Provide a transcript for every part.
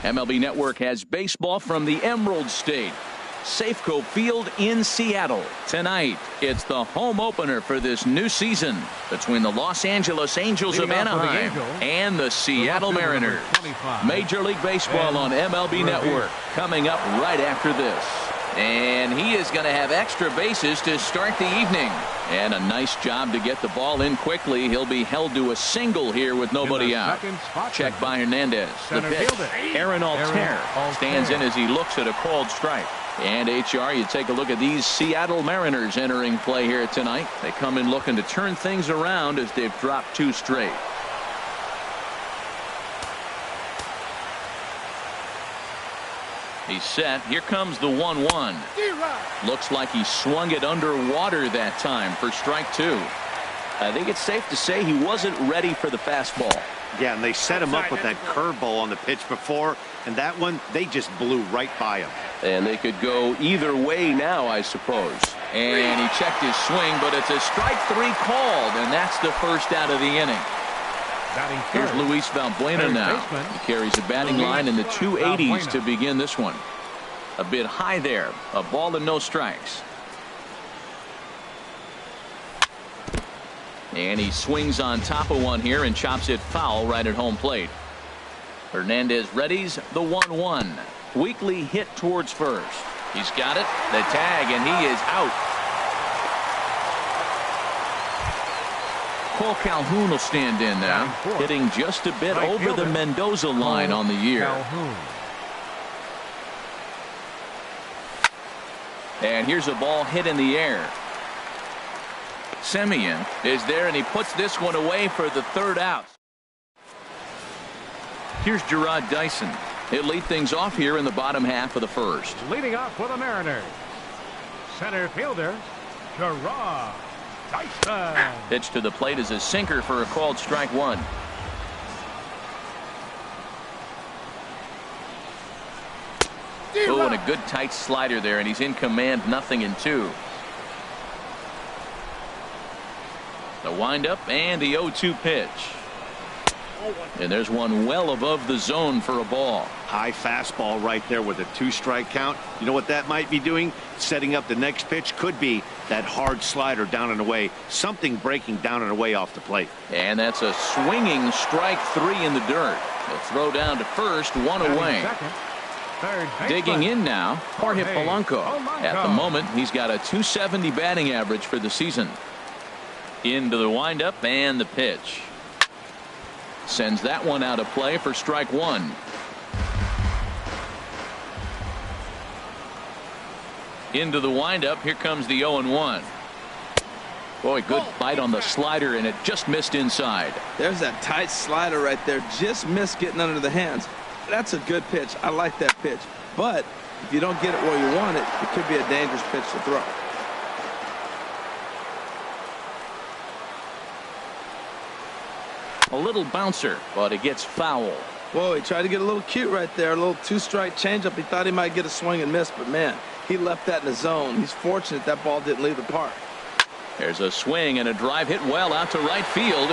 MLB Network has baseball from the Emerald State, Safeco Field in Seattle. Tonight, it's the home opener for this new season between the Los Angeles Angels of Anaheim and the Seattle Mariners. Major League Baseball on MLB Network coming up right after this. And he is going to have extra bases to start the evening. And a nice job to get the ball in quickly. He'll be held to a single here with nobody out. Check by Hernandez. The pitch. Aaron Altair stands in as he looks at a called strike. And HR, you take a look at these Seattle Mariners entering play here tonight. They come in looking to turn things around as they've dropped 2 straight. He's set. Here comes the 1-1. Looks like he swung it underwater that time for strike 2. I think it's safe to say he wasn't ready for the fastball. Yeah, and they set him up with that curveball on the pitch before, and that one, they just blew right by him. And they could go either way now, I suppose. And he checked his swing, but it's a strike 3 called, and that's the first out of the inning. Here's Luis Valbuena now. He carries a batting line in the 280s to begin this one. A bit high there. A ball and no strikes. And he swings on top of one here and chops it foul right at home plate. Hernandez readies the 1-1. Weakly hit towards first. He's got it. The tag, and he is out. Cole Calhoun will stand in now, hitting just a bit over the Mendoza line on the year. And here's a ball hit in the air. Semien is there, and he puts this one away for the 3rd out. Here's Gerard Dyson. He'll lead things off here in the bottom half of the 1st. Leading off for the Mariners, center fielder Gerard Dyson. Pitch to the plate is a sinker for a called strike 1. Oh, and a good tight slider there, and he's in command, 0-2. The windup and the 0-2 pitch. And there's one well above the zone for a ball. High fastball right there with a 2-strike count. You know what that might be doing? Setting up the next pitch. Could be that hard slider down and away. Something breaking down and away off the plate. And that's a swinging strike 3 in the dirt. The throw down to first, 1 away. Digging in now, Jorge Polanco. At the moment, he's got a .270 batting average for the season. Into the windup and the pitch. Sends that one out of play for strike 1. Into the windup. Here comes the 0-1. Boy, good bite on the slider, and it just missed inside. There's that tight slider right there. Just missed getting under the hands. That's a good pitch. I like that pitch. But if you don't get it where you want it, it could be a dangerous pitch to throw. A little bouncer, but it gets foul. Whoa, he tried to get a little cute right there. A little 2-strike changeup. He thought he might get a swing and miss, but man, he left that in the zone. He's fortunate that ball didn't leave the park. There's a swing and a drive hit well out to right field.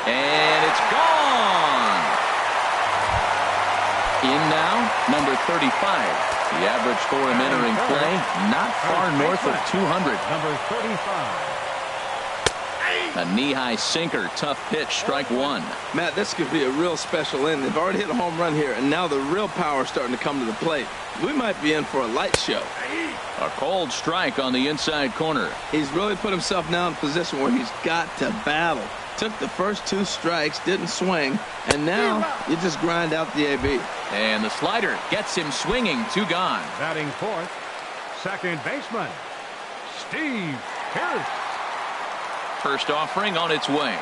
And it's gone. In now, number 35. The average for him entering play, not far north of 200. Number 35. A knee-high sinker, tough pitch, strike 1. Matt, this could be a real special inning. They've already hit a home run here, and now the real power is starting to come to the plate. We might be in for a light show. A cold strike on the inside corner. He's really put himself now in a position where he's got to battle. Took the first 2 strikes, didn't swing, and now you just grind out the AB. And the slider gets him swinging, 2 gone. Batting fourth, second baseman Steve Pierce. First offering on its way.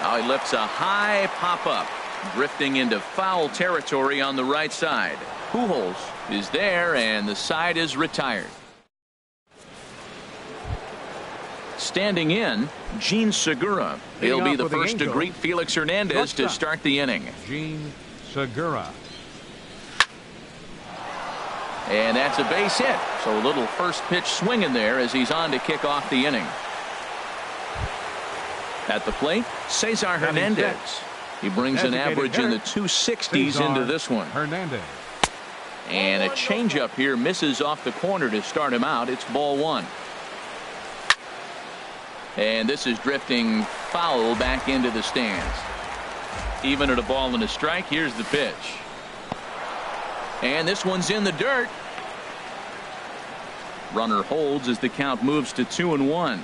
Now he lifts a high pop-up, drifting into foul territory on the right side. Pujols is there, and the side is retired. Standing in, Gene Segura. He'll be the first to greet Felix Hernandez to start the inning. Gene Segura. And that's a base hit. So a little first pitch swing in there as he's on to kick off the inning. At the plate, Cesar Hernandez. He brings an average in the 260s into this one. Hernandez. And a changeup here misses off the corner to start him out. It's ball one. And this is drifting foul back into the stands. Even at a ball and a strike, here's the pitch. And this one's in the dirt. Runner holds as the count moves to 2-1.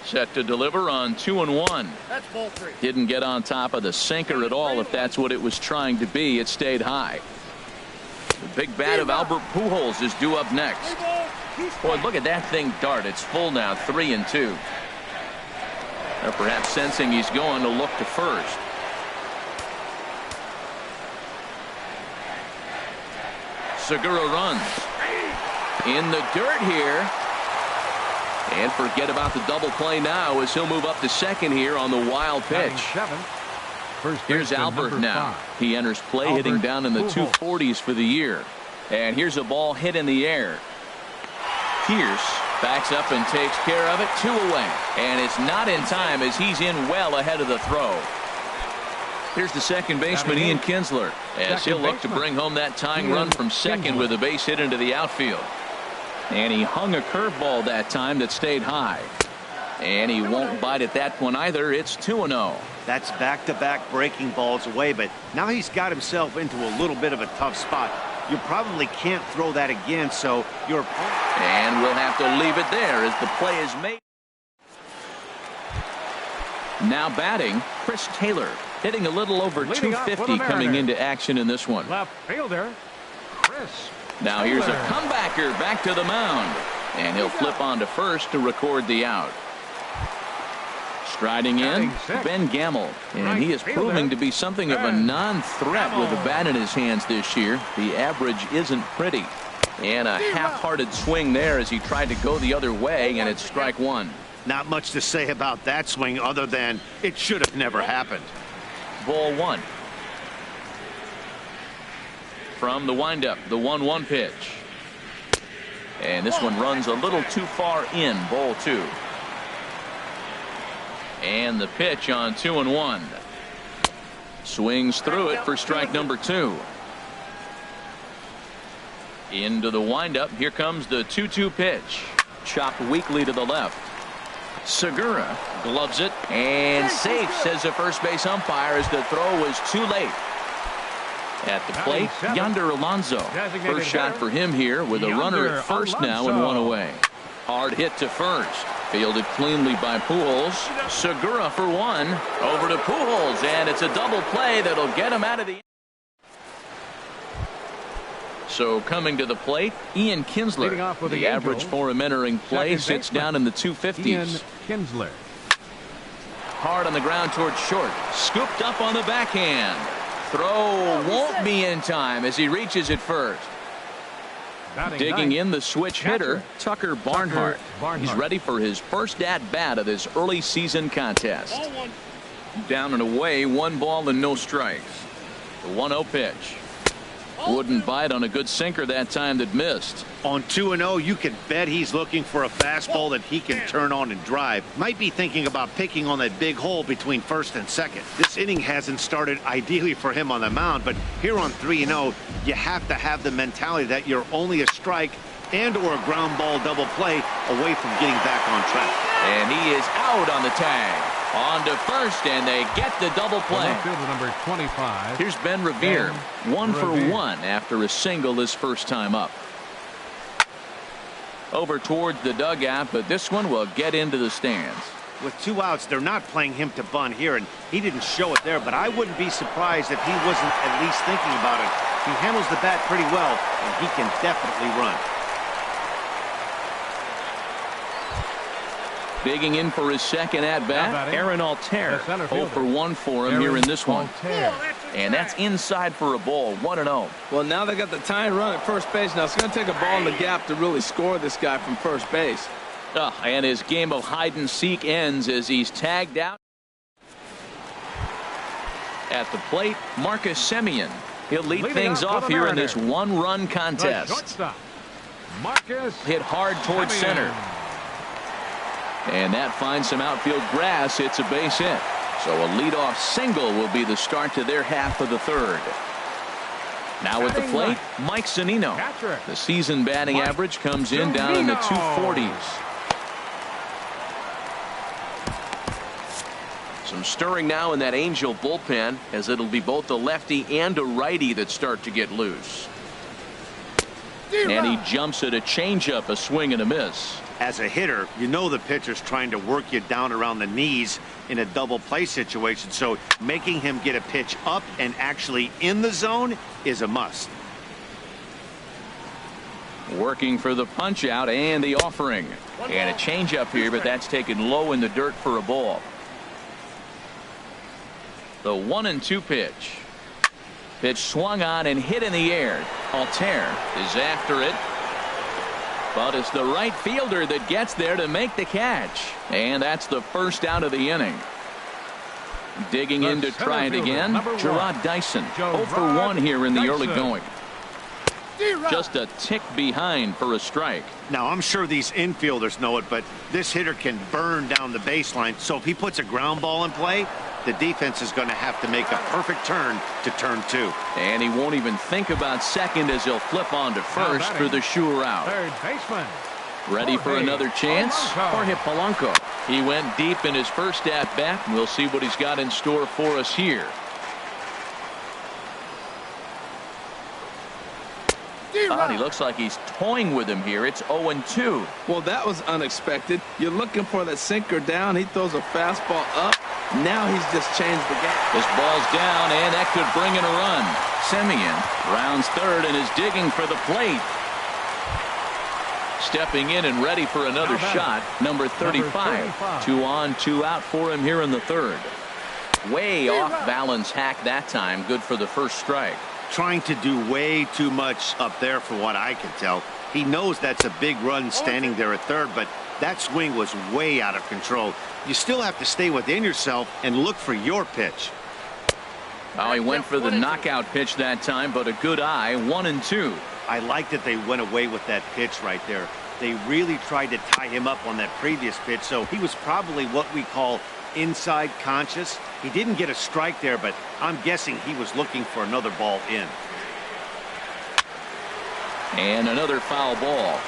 Set to deliver on 2-1. That's ball three. Didn't get on top of the sinker at all if that's what it was trying to be. It stayed high. The big bat of Albert Pujols is due up next. Boy, look at that thing dart. It's full now, 3-2. Or perhaps sensing he's going to look to first. Segura runs in the dirt here. And forget about the double play now as he'll move up to second here on the wild pitch. Here's Albert now. He enters play hitting down in the 240s for the year. And here's a ball hit in the air. Pierce backs up and takes care of it. 2 away. And it's not in time as he's in well ahead of the throw. Here's the second baseman, Ian Kinsler, as he'll look to bring home that tying run from second with a base hit into the outfield. And he hung a curveball that time that stayed high. And he won't bite at that one either. It's 2-0. That's back-to-back breaking balls away, but now he's got himself into a little bit of a tough spot. You probably can't throw that again, so your opponent. And we'll have to leave it there as the play is made. Now batting, Chris Taylor, hitting a little over 250 coming into action in this one. Left fielder, Chris. Now here's a comebacker back to the mound. And he'll flip on to first to record the out. Striding in, Ben Gamel. And he is proving to be something of a non-threat with the bat in his hands this year. The average isn't pretty. And a half-hearted swing there as he tried to go the other way, and it's strike one. Not much to say about that swing other than it should have never happened. Ball one. From the windup, the 1-1 pitch. And this one runs a little too far in. Ball two. And the pitch on 2-1. Swings through it for strike number 2. Into the windup. Here comes the 2-2 pitch. Chopped weakly to the left. Segura gloves it and safe, says the first base umpire, as the throw was too late. At the plate, Yonder Alonso. First shot for him here with a runner at first now and 1 away. Hard hit to first. Fielded cleanly by Pujols. Segura for 1. Over to Pujols, and it's a double play that'll get him out of the. So coming to the plate, Ian Kinsler. The average for him entering play sits down in the 250s. Ian Kinsler. Hard on the ground towards short. Scooped up on the backhand. Throw won't be in time as he reaches it first. Digging in the switch hitter, Tucker Barnhart. He's ready for his first at-bat of this early season contest. Down and away, 1 ball and no strikes. The 1-0 pitch. Wouldn't bite on a good sinker that time that missed. On 2-0, you can bet he's looking for a fastball that he can turn on and drive. Might be thinking about picking on that big hole between first and second. This inning hasn't started ideally for him on the mound, but here on 3-0, you have to have the mentality that you're only a strike and or a ground ball double play away from getting back on track. And he is out on the tag. On to first, and they get the double play. Fielder number 25. Here's Ben Revere. 1 for 1 after a single his first time up. Over towards the dugout, but this one will get into the stands. With 2 outs, they're not playing him to bunt here, and he didn't show it there, but I wouldn't be surprised if he wasn't at least thinking about it. He handles the bat pretty well, and he can definitely run. Digging in for his second at-bat, Aaron Altair. 0 for 1 for him here in this one. And that's inside for a ball, 1-0. Well, now they got the tying run at first base. Now it's going to take a ball in the gap to really score this guy from first base. And his game of hide-and-seek ends as he's tagged out. At the plate, Marcus Semien. He'll lead things off here in this one-run contest. Hit hard towards center. And that finds some outfield grass. It's a base hit. So a leadoff single will be the start to their half of the third. Now at the plate, Mike Zunino. The season batting average comes in down in the 240s. Some stirring now in that Angel bullpen, as it'll be both a lefty and a righty that start to get loose. And he jumps at a changeup, a swing and a miss. As a hitter, you know the pitcher's trying to work you down around the knees in a double play situation, so making him get a pitch up and actually in the zone is a must. Working for the punch out and the offering. And a changeup here, but that's taken low in the dirt for a ball. The 1-2 pitch. Pitch swung on and hit in the air. Altair is after it. But it's the right fielder that gets there to make the catch. And that's the first out of the inning. Digging in to try it again, Gerard Dyson. 0 for 1 here in the early going. Just a tick behind for a strike. Now, I'm sure these infielders know it, but this hitter can burn down the baseline. So if he puts a ground ball in play, the defense is going to have to make a perfect turn to turn 2. And he won't even think about second as he'll flip on to first for the sure out. Third baseman. Ready for another chance? Jorge Polanco. He went deep in his first at-bat. We'll see what he's got in store for us here. He looks like he's toying with him here. It's 0-2. Well, that was unexpected. You're looking for that sinker down. He throws a fastball up. Now he's just changed the game. This ball's down, and that could bring in a run. Semien rounds third and is digging for the plate. Stepping in and ready for another shot. Number 35. 2 on, 2 out for him here in the third. Way off balance hack that time. Good for the first strike. Trying to do way too much up there for what I can tell. He knows that's a big run standing there at third, but that swing was way out of control. You still have to stay within yourself and look for your pitch. Oh, he went for the knockout pitch that time, but a good eye. 1-2. I like that they went away with that pitch right there. They really tried to tie him up on that previous pitch, so he was probably what we call inside conscious. He didn't get a strike there, but I'm guessing he was looking for another ball in. And another foul ball.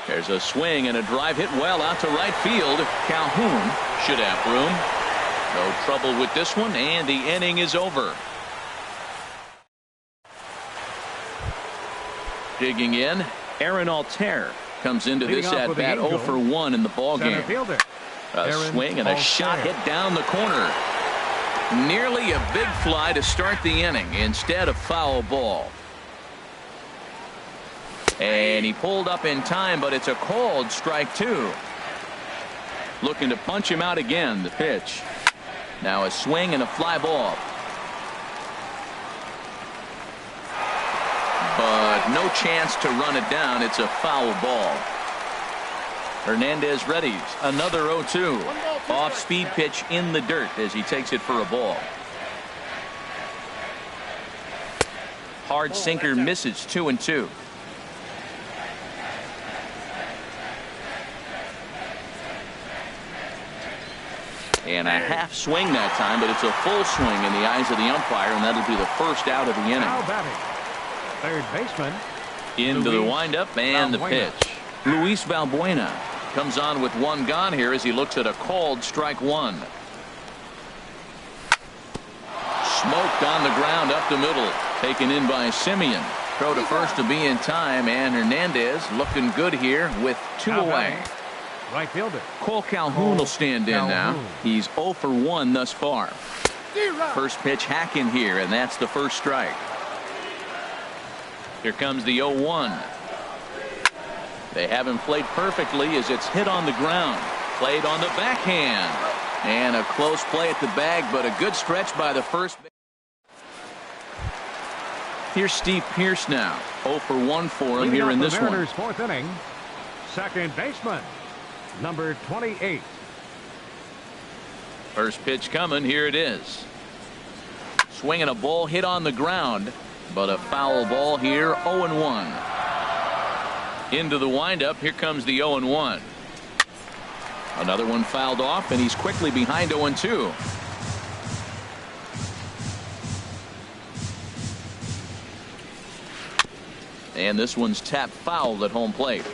There's a swing and a drive hit well out to right field. Calhoun should have room. No trouble with this one, and the inning is over. Digging in, Aaron Altair comes into this at-bat 0 for 1 in the ballgame. A swing and a shot hit down the corner. Nearly a big fly to start the inning instead of foul ball. And he pulled up in time, but it's a called strike 2. Looking to punch him out again. The pitch. Now a swing and a fly ball. But no chance to run it down. It's a foul ball. Hernandez readies. Another 0-2. Off-speed pitch in the dirt as he takes it for a ball. Hard sinker misses. 2-2. And a half swing that time, but it's a full swing in the eyes of the umpire, and that'll be the first out of the inning. Third baseman. Into the windup and the pitch. Luis Valbuena comes on with one gone here as he looks at a called strike 1. Smoked on the ground up the middle. Taken in by Semien. Throw to first to be in time, and Hernandez looking good here with 2 away. Right fielder. Cole Calhoun will stand in now. He's 0 for 1 thus far. First pitch hacking here, and that's the first strike. Here comes the 0-1. They haven't played perfectly as it's hit on the ground. Played on the backhand. And a close play at the bag, but a good stretch by the first. Here's Steve Pearce now. 0 for 1 for him here in this one. Mariners' fourth inning. Second baseman, number 28. First pitch coming. Here it is. Swinging a ball hit on the ground, but a foul ball here. 0-1. Into the windup. Here comes the 0-1. Another one fouled off, and he's quickly behind 0-2. And this one's tapped foul at home plate.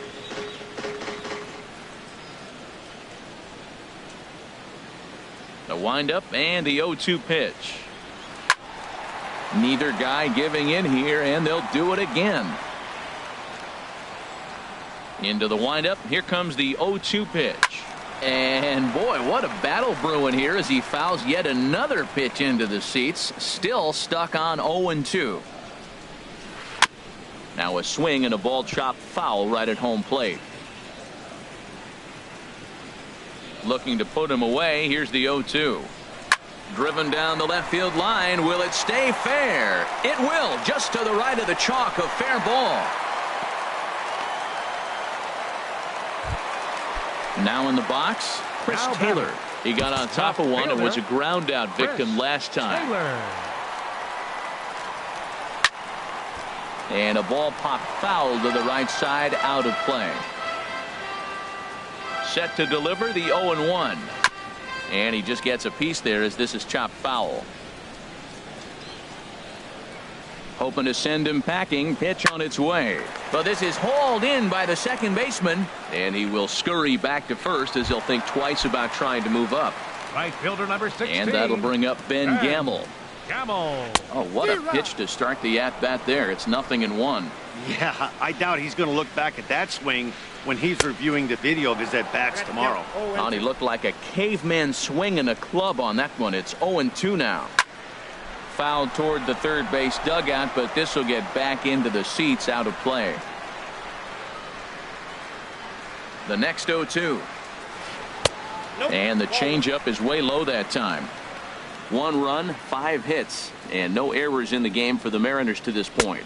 The windup and the 0-2 pitch. Neither guy giving in here, and they'll do it again. Into the windup. Here comes the 0-2 pitch. And boy, what a battle brewing here as he fouls yet another pitch into the seats. Still stuck on 0-2. Now a swing and a ball chopped foul right at home plate. Looking to put him away. Here's the 0-2. Driven down the left field line. Will it stay fair? It will. Just to the right of the chalk. A fair ball. Now in the box, Chris Taylor. He got on top of one and was a ground out victim last time. And a ball popped foul to the right side, out of play. Set to deliver the 0-1. And he just gets a piece there as this is chopped foul. Hoping to send him packing. Pitch on its way. But this is hauled in by the second baseman. And he will scurry back to first as he'll think twice about trying to move up. Right fielder number 16. And that'll bring up Ben Gamble. Oh, what a pitch to start the at-bat there. It's 0-1. Yeah, I doubt he's going to look back at that swing when he's reviewing the video of his at-bats tomorrow. And he looked like a caveman swinging a club on that one. It's 0-2 now. Fouled toward the third base dugout, but this will get back into the seats, out of play. The next 0-2. And the changeup is way low that time. 1 run, 5 hits, and no errors in the game for the Mariners to this point.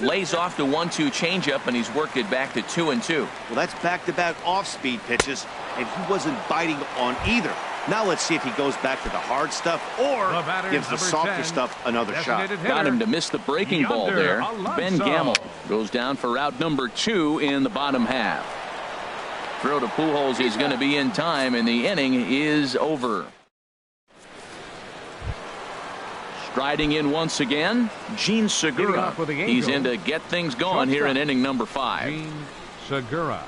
Lays off the 1-2 changeup, and he's worked it back to 2-2. Well, that's back-to-back off-speed pitches, and he wasn't biting on either. Now let's see if he goes back to the hard stuff or gives the softer stuff another shot. Got him to miss the breaking ball there. Ben Gamble goes down for out number 2 in the bottom half. Throw to Pujols is going to be in time, and the inning is over. Striding in once again, Gene Segura. He's in to get things going here in inning number 5. Gene Segura.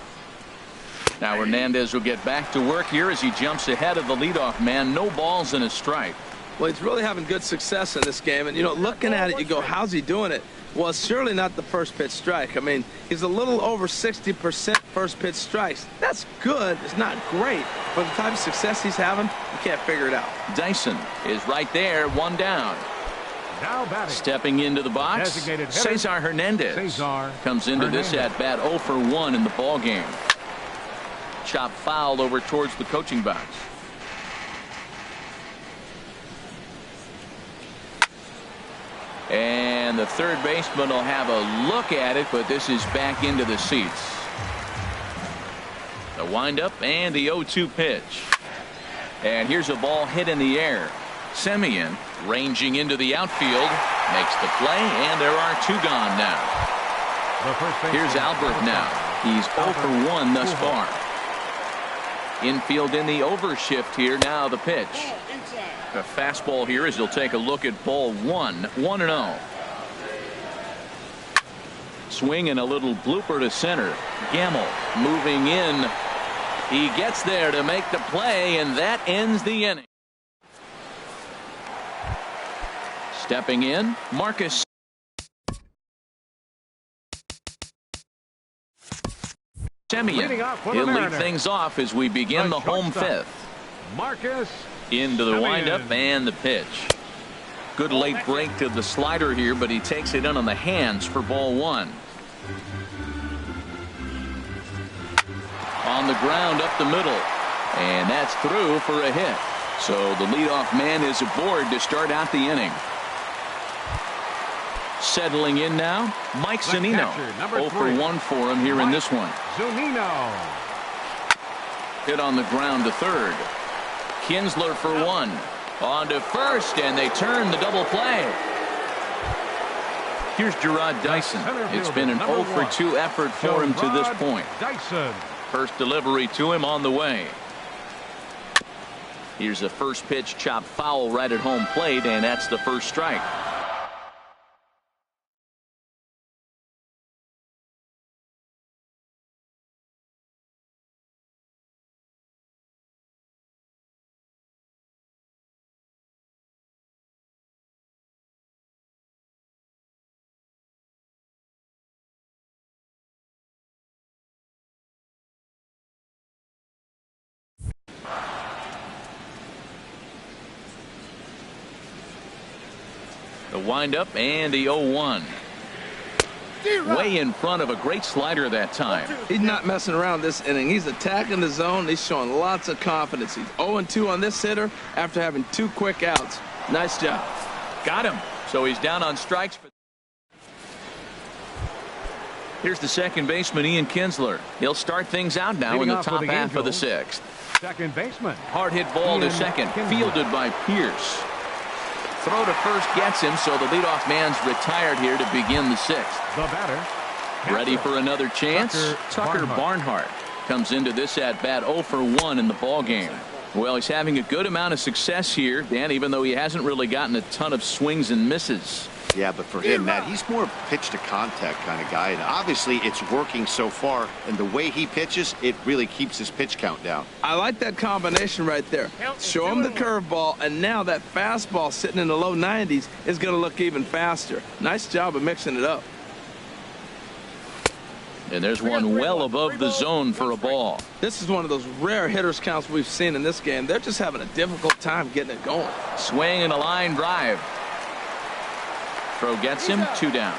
Now Hernandez will get back to work here as he jumps ahead of the leadoff man. No balls and a strike. Well, he's really having good success in this game. And, you know, looking at it, you go, how's he doing it? Well, it's surely not the first pitch strike. I mean, he's a little over 60% first pitch strikes. That's good. It's not great. But the type of success he's having, you can't figure it out. Dyson is right there, 1 down. Now batting. Stepping into the box, Cesar Hernandez comes into this at bat 0 for 1 in the ball game. Chop foul over towards the coaching box. And the third baseman will have a look at it, but this is back into the seats. The windup and the 0-2 pitch. And here's a ball hit in the air. Semien ranging into the outfield, makes the play, and there are 2 gone now. Here's Albert now. He's 0 for 1 thus far. Infield in the overshift here. Now the pitch. A fastball here as he'll take a look at ball 1. 1-0. Swing and a little blooper to center. Gamble moving in. He gets there to make the play, and that ends the inning. Stepping in, Marcus Semien. He'll lead things off as we begin the home 5th. Marcus Into the windup and the pitch. good late break to the slider here, but he takes it in on the hands for ball one. On the ground up the middle, and that's through for a hit. So the leadoff man is aboard to start out the inning. Settling in now, Mike Zunino. 0 for 1 for him here in this one. Zunino. Hit on the ground to third. Kinsler for 1. On to first, and they turn the double play. Here's Gerard Dyson. It's been an 0 for 2 effort for him to this point. Dyson. First delivery to him on the way. Here's a first pitch chop foul right at home plate, and that's the first strike. The windup and the 0-1. Way in front of a great slider that time. He's not messing around this inning. He's attacking the zone. He's showing lots of confidence. He's 0-2 on this hitter after having 2 quick outs. Nice job. Got him. So he's down on strikes. Here's the second baseman, Ian Kinsler. He'll start things out now in the top half of the 6th. Second baseman. Hard hit ball to second. Fielded by Pierce. Throw to first gets him, so the leadoff man's retired here to begin the 6th. The batter. Ready for another chance? Tucker Barnhart comes into this at bat 0 for 1 in the ball game. Well, he's having a good amount of success here, Dan, even though he hasn't really gotten a ton of swings and misses. Yeah, but for him, Matt, he's more pitch to contact kind of guy, and obviously it's working so far, and the way he pitches, it really keeps his pitch count down. I like that combination right there. Show him the curveball, and now that fastball sitting in the low 90s is going to look even faster. Nice job of mixing it up. And there's one well above the zone for a ball. This is one of those rare hitters counts we've seen in this game. They're just having a difficult time getting it going. Swing and a line drive. Throw gets him, 2 down.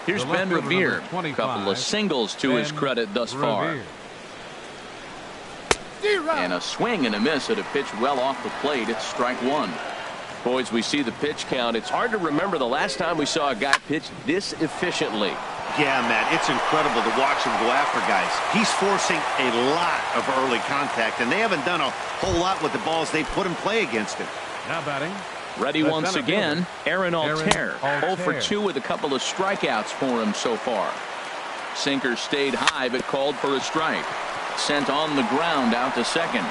Here's Ben Revere. A couple of singles to his credit thus far. And a swing and a miss at a pitch well off the plate. It's strike 1. Boys, we see the pitch count. It's hard to remember the last time we saw a guy pitch this efficiently. Yeah, Matt, it's incredible to watch him go after guys. He's forcing a lot of early contact, and they haven't done a whole lot with the balls they put in play against him. Now batting. Ready once again, Aaron Altair. 0 for 2 with a couple of strikeouts for him so far. Sinker stayed high but called for a strike. Sent on the ground out to second.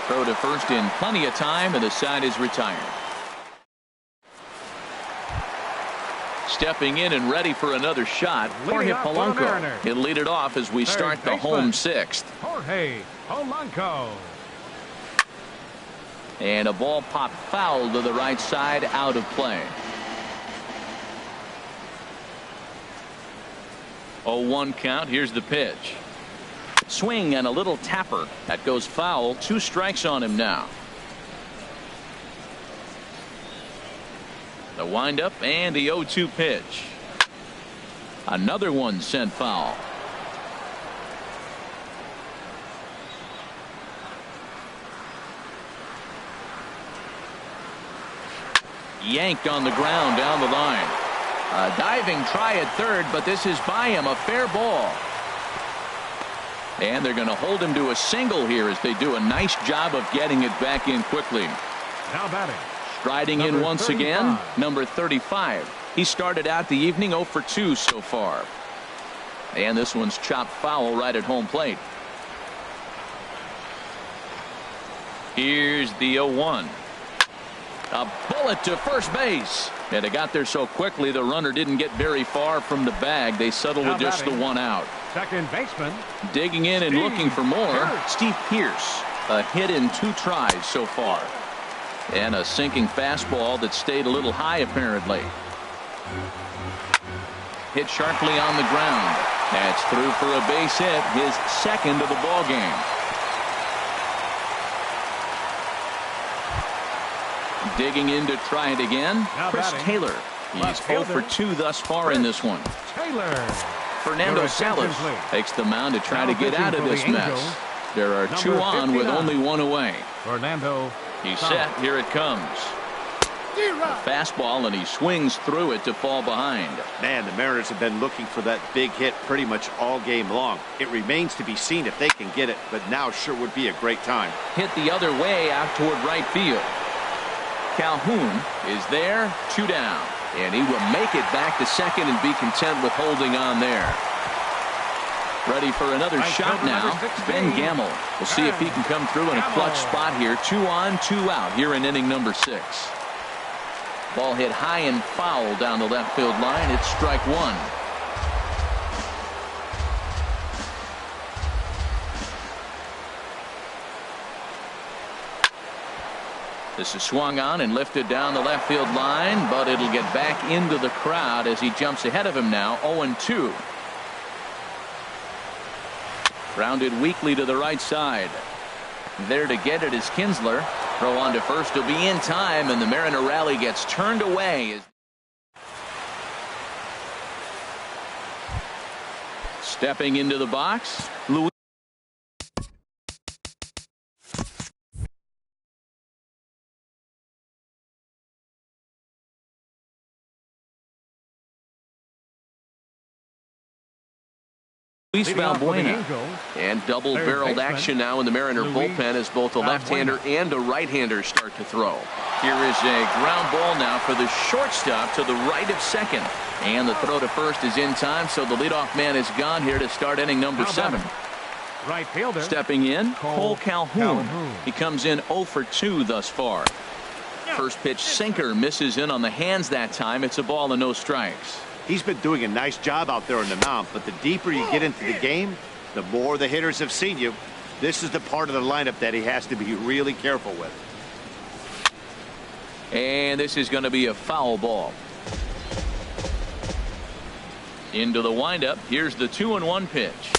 Throw to first in plenty of time, and the side is retired. Stepping in and ready for another shot, Jorge Polanco. He'll lead it off as we start the home 6th. Jorge Polanco. And a ball popped foul to the right side, out of play. 0-1 count. Here's the pitch. Swing and a little tapper. That goes foul. 2 strikes on him now. The windup and the 0-2 pitch. Another one sent foul. Yanked on the ground down the line. A diving try at third, but this is by him, a fair ball. And they're going to hold him to a single here as they do a nice job of getting it back in quickly. Now batting. Striding in once again, number 35. He started out the evening 0 for 2 so far. And this one's chopped foul right at home plate. Here's the 0-1. A bullet to first base. And it got there so quickly the runner didn't get very far from the bag. They settled with just the 1 out. Second baseman. Digging in and looking for more, Steve Pierce. A hit in 2 tries so far. And a sinking fastball that stayed a little high apparently. Hit sharply on the ground. That's through for a base hit, his second of the ball game. Digging in to try it again. Chris Taylor. He's 0 for 2 thus far in this one. Taylor. Fernando Salas takes the mound to try to get out of this mess. There are 2 on with only 1 away. Fernando. He's set. Here it comes. A fastball, and he swings through it to fall behind. Man, the Mariners have been looking for that big hit pretty much all game long. It remains to be seen if they can get it, but now sure would be a great time. Hit the other way out toward right field. Calhoun is there, 2 down. And he will make it back to second and be content with holding on there. Ready for another shot now. Ben Gamble. We'll see if he can come through in a clutch spot here. 2 on, 2 out here in inning number 6. Ball hit high and foul down the left field line. It's strike 1. This is swung on and lifted down the left field line, but it'll get back into the crowd as he jumps ahead of him now. 0-2. Rounded weakly to the right side. There to get it is Kinsler. Throw on to first will be in time, and the Mariner rally gets turned away. Stepping into the box, Luis. Valbuena. And double-barreled action now in the Mariner bullpen as both a left-hander and a right-hander start to throw. Here is a ground ball now for the shortstop to the right of second. And the throw to first is in time, so the leadoff man is gone here to start inning number 7. Right fielder. Stepping in, Cole Calhoun. He comes in 0 for 2 thus far. First pitch sinker misses in on the hands that time. It's a ball and no strikes. He's been doing a nice job out there on the mound, but the deeper you get into the game, the more the hitters have seen you. This is the part of the lineup that he has to be really careful with. And this is going to be a foul ball. Into the windup. Here's the 2-1 pitch.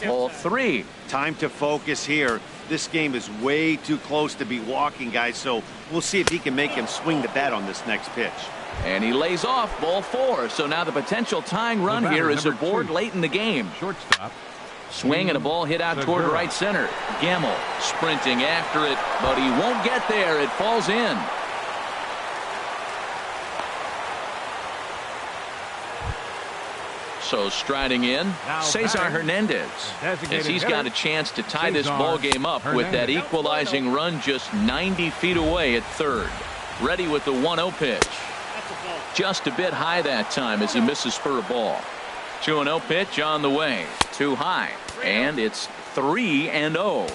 Ball 3. Time to focus here. This game is way too close to be walking, guys, so we'll see if he can make him swing the bat on this next pitch. And he lays off ball 4. So now the potential tying run here is aboard 2. Late in the game. Shortstop. Swing and a ball hit out toward right center. Gamble sprinting after it, but he won't get there. It falls in. So striding in, Cesar Hernandez, as he's got a chance to tie this ball game up with that equalizing run just 90 feet away at third. Ready with the 1-0 pitch. Just a bit high that time as he misses for a ball. 2-0 pitch on the way. Too high. And it's 3-0.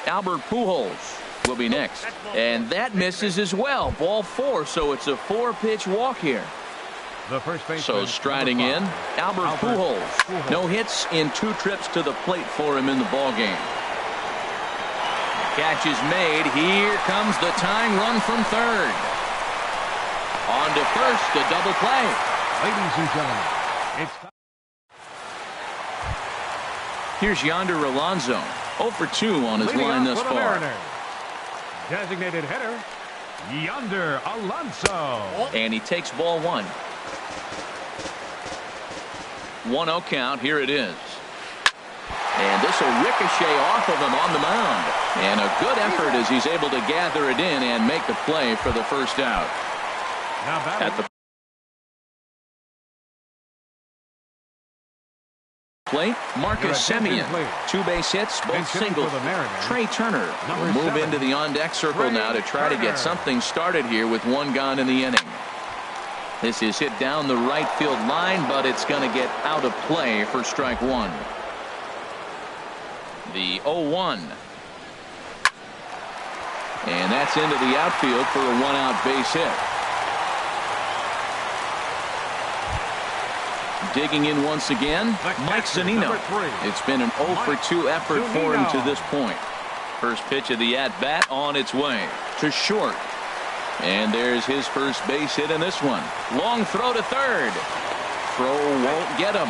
Albert Pujols will be next. And that misses as well. Ball 4. So it's a 4-pitch walk here. The first baseman, so striding in, Albert Pujols. No hits in 2 trips to the plate for him in the ball game. Catch is made. Here comes the tying run from third. On to first, a double play. Ladies and gentlemen, it's here's Yonder Alonso, 0 for 2 on his line thus far. Designated hitter, Yonder Alonso. And he takes ball 1. 1-0 count. Here it is. And this will ricochet off of him on the mound. And a good effort as he's able to gather it in and make the play for the first out. At the plate, Marcus Semien. 2 base hits, both singles. Trey Turner will move into the on-deck circle now to try to get something started here with 1 gone in the inning. This is hit down the right field line, but it's going to get out of play for strike 1. The 0-1. And that's into the outfield for a 1-out base hit. Digging in once again, Mike Zunino. It's been an 0 for 2 effort for him to this point. First pitch of the at-bat on its way to short. And there's his first base hit in this one. Long throw to third. Throw won't get him.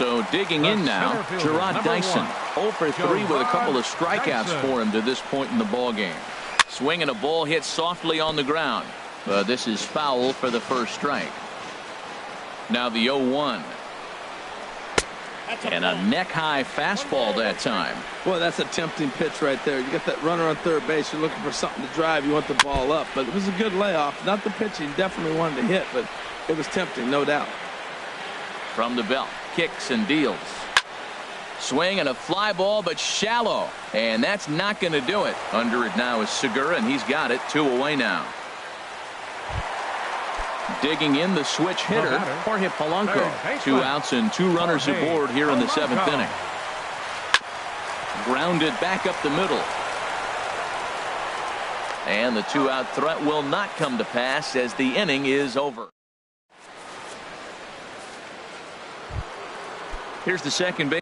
So digging in now, Gerard Dyson, 0 for 3 with a couple of strikeouts for him to this point in the ball game. Swinging a ball hit softly on the ground. But this is foul for the first strike. Now the 0-1. And a neck-high fastball that time. Boy, that's a tempting pitch right there. You got that runner on third base. You're looking for something to drive. You want the ball up. But it was a good layoff. Not the pitch he definitely wanted to hit, but it was tempting, no doubt. From the belt, kicks and deals. Swing and a fly ball, but shallow. And that's not going to do it. Under it now is Segura, and he's got it. 2 away now. Digging in the switch hitter, Jorge Polanco. 2 outs and 2 runners aboard here in the 7th inning. Grounded back up the middle. And the 2-out threat will not come to pass as the inning is over. Here's the second base.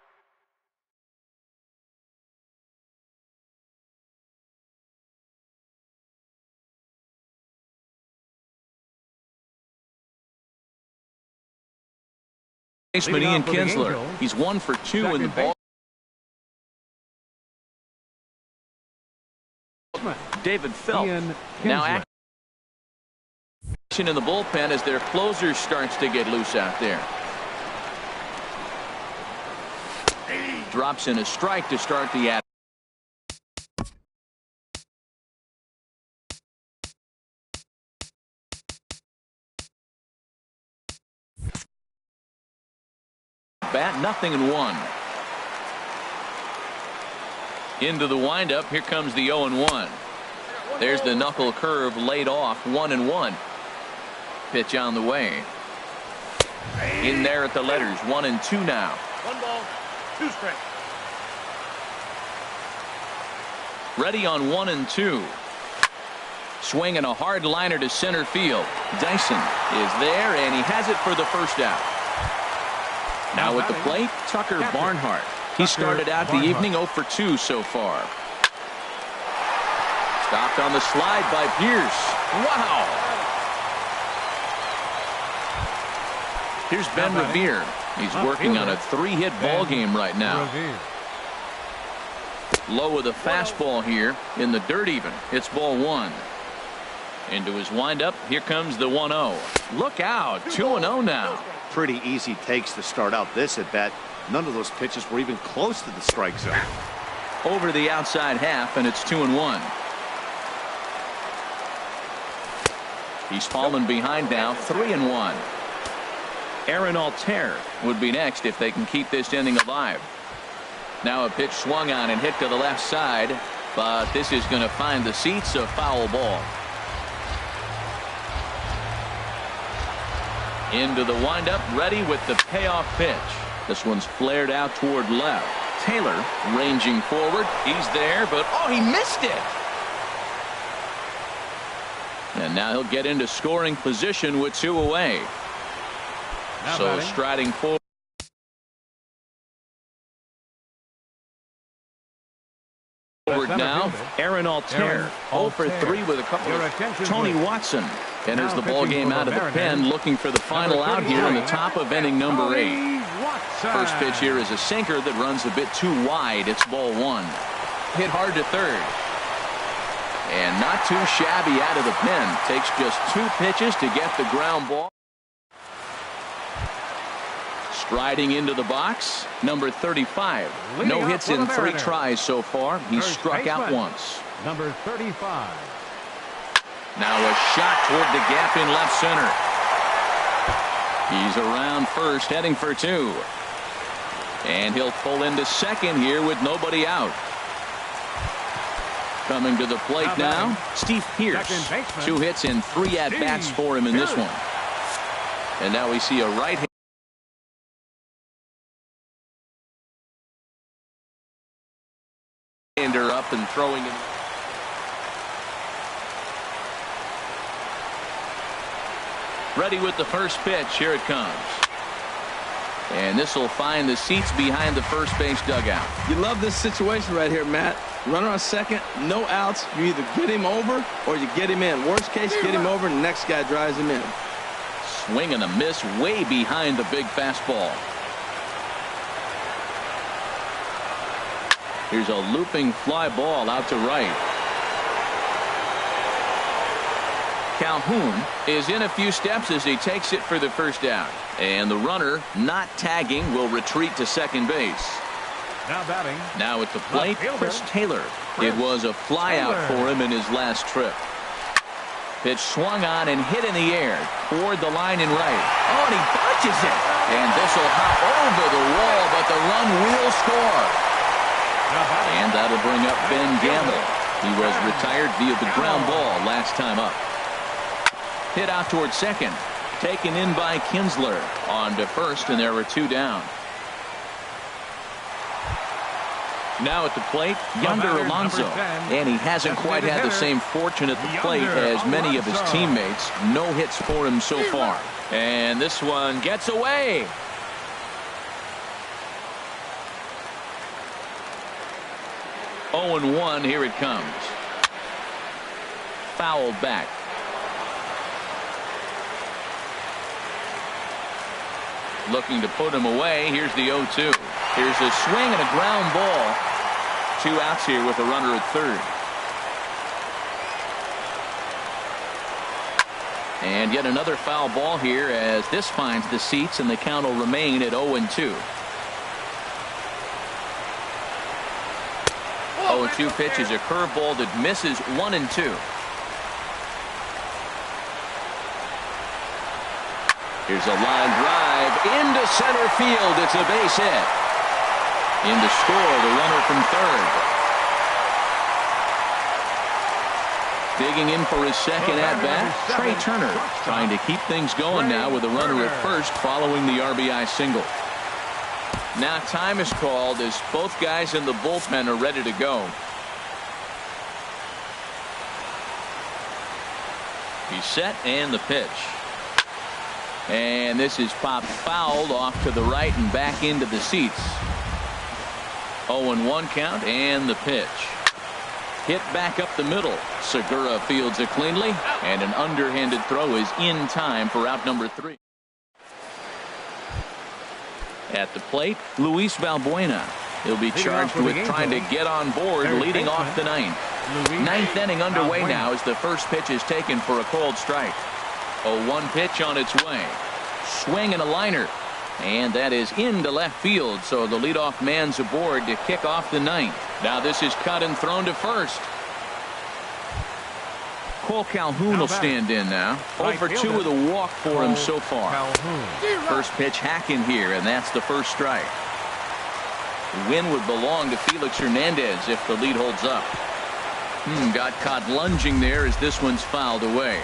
Baseman Ian Kinsler. He's 1 for 2 in the ball. David Phelps now action in the bullpen as their closer starts to get loose out there. Drops in a strike to start the at. Bat 0-1. Into the windup. Here comes the 0-1. There's the knuckle curve laid off. 1-1. Pitch on the way. In there at the letters. 1-2 now. 1 ball, 2 strikes. Ready on 1-2. Swinging a hard liner to center field. Dyson is there, and he has it for the first out. Now at the plate, Tucker Barnhart. He started out the evening 0 for 2 so far. Stopped on the slide by Pierce. Wow. Here's Ben Revere. He's working on a 3-hit ball game right now. Low with a fastball here in the dirt even. It's ball 1. Into his windup. Here comes the 1-0. Look out. 2-0 now. Pretty easy takes to start out this at bat. None of those pitches were even close to the strike zone. Over the outside half, and it's 2-1. He's fallen behind now. 3-1. Aaron Altair would be next if they can keep this inning alive. Now a pitch swung on and hit to the left side, but this is going to find the seats. A foul ball. Into the windup, ready with the payoff pitch. This one's flared out toward left. Taylor ranging forward. He's there, but oh, he missed it. And now he'll get into scoring position with 2 away. So striding forward. Now, Aaron Altair, 0 for 3 with a couple of. Tony Watson enters the ball game out of the pen, looking for the final out here in the top of inning number 8. First pitch here is a sinker that runs a bit too wide. It's ball 1. Hit hard to third. And not too shabby out of the pen. Takes just 2 pitches to get the ground ball. Striding into the box, number 35. No hits in 3 tries so far. He's struck out once. Number 35. Now a shot toward the gap in left center. He's around first, heading for 2. And he'll pull into second here with nobody out. Coming to the plate now, Steve Pierce. 2 hits and 3 at-bats for him in this one. And now we see a right-hander up and throwing it. Ready with the first pitch. Here it comes. And this will find the seats behind the first base dugout. You love this situation right here, Matt. Runner on second, no outs. You either get him over or you get him in. Worst case, get him over and the next guy drives him in. Swing and a miss way behind the big fastball. Here's a looping fly ball out to right. Calhoun is in a few steps as he takes it for the first down. And the runner, not tagging, will retreat to second base. Now batting. Now at the plate, Chris Taylor. It was a flyout for him in his last trip. Pitch swung on and hit in the air toward the line in right. Oh, and he bunches it. And this will hop over the wall, but the run will score. And that'll bring up Ben Gamble. He was retired via the ground ball last time up. Hit out toward second. Taken in by Kinsler. On to first, and there were 2 down. Now at the plate, Yonder Alonso. And he hasn't quite had the same fortune at the plate as many of his teammates. No hits for him so far. And this one gets away. Oh, 1, here it comes. Fouled back. Looking to put him away. Here's the 0-2. Here's a swing and a ground ball. 2 outs here with a runner at third. And yet another foul ball here as this finds the seats, and the count will remain at 0-2. 0-2 pitch is a curveball that misses 1-2. Here's a line drive into center field. It's a base hit. In to score, the runner from third. Digging in for his second at-bat, Trey Turner trying to keep things going now with a runner at first following the RBI single. Now time is called as both guys in the bullpen are ready to go. He's set, and the pitch. And this is popped fouled off to the right and back into the seats. 0-1 count, and the pitch. Hit back up the middle. Segura fields it cleanly, and an underhanded throw is in time for out number 3. At the plate, Luis Valbuena. He'll be charged with trying to get on board, leading off the ninth. Ninth inning underway now as the first pitch is taken for a called strike. 0-1 pitch on its way. Swing and a liner. And that is into left field, so the leadoff man's aboard to kick off the ninth. Now this is cut and thrown to first. Cole Calhoun will stand in now. 0-2 with a walk for him so far. First pitch hacking here, and that's the first strike. The win would belong to Felix Hernandez if the lead holds up. Got caught lunging there as this one's fouled away.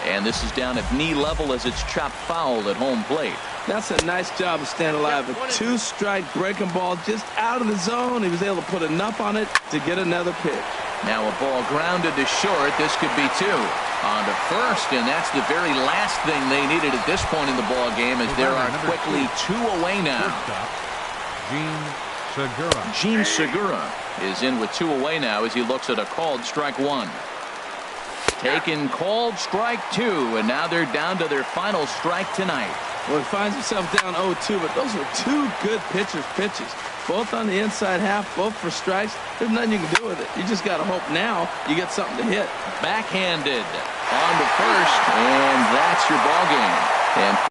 And this is down at knee level as it's chopped foul at home plate. That's a nice job of staying alive. A 2-strike breaking ball just out of the zone. He was able to put enough on it to get another pitch. Now a ball grounded to short. This could be 2. On to first, and that's the very last thing they needed at this point in the ball game, as there are quickly 2 away now. Gene Segura is in with 2 away now as he looks at a called strike 1. Taken called strike 2, and now they're down to their final strike tonight. Well, he finds himself down 0-2, but those were 2 good pitchers' pitches. Both on the inside half, both for strikes. There's nothing you can do with it. You just got to hope now you get something to hit. Backhanded on to first, and that's your ball game. And